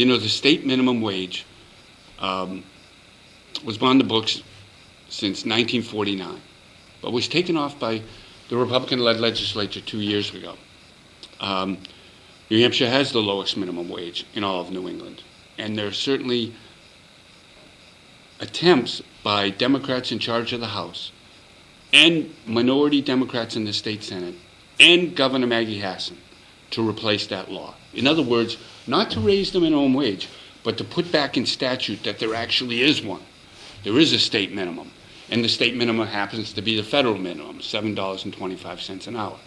the state minimum wage was on the books since 1949, but was taken off by the Republican-led legislature 2 years ago. New Hampshire has the lowest minimum wage in all of New England, and there are certainly attempts by Democrats in charge of the House and minority Democrats in the state Senate and Governor Maggie Hassan to replace that law. In other words, not to raise the minimum wage, but to put back in statute that there actually is one. There is a state minimum, and the state minimum happens to be the federal minimum, $7.25 an hour.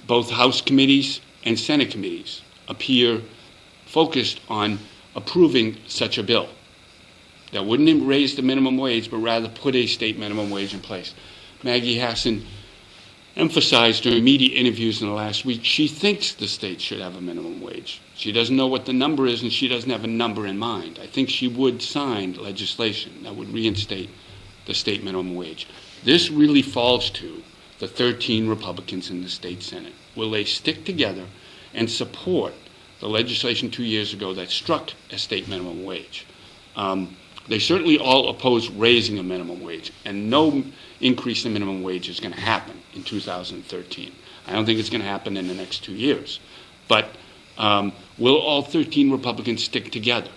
Both House committees and Senate committees appear focused on approving such a bill that wouldn't raise the minimum wage, but rather put a state minimum wage in place. Maggie Hassan emphasized during media interviews in the last week she thinks the state should have a minimum wage. She doesn't know what the number is, and she doesn't have a number in mind. I think she would sign legislation that would reinstate the state minimum wage. This really falls to the 13 Republicans in the state Senate. Will they stick together and support the legislation 2 years ago that struck a state minimum wage? They certainly all oppose raising a minimum wage, and no increase in minimum wage is going to happen in 2013. I don't think it's going to happen in the next 2 years. But will all 13 Republicans stick together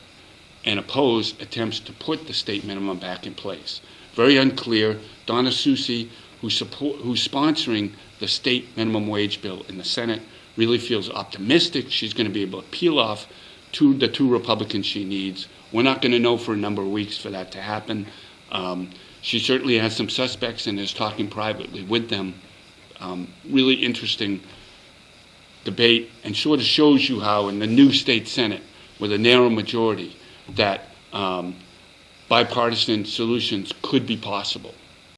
and oppose attempts to put the state minimum back in place? Very unclear. Donna Soucy, who's sponsoring the state minimum wage bill in the Senate, really feels optimistic she's going to be able to peel off the two Republicans she needs. We're not going to know for a number of weeks for that to happen. She certainly has some suspects and is talking privately with them. Really interesting debate, and sort of shows you how in the new state Senate, with a narrow majority, that bipartisan solutions could be possible.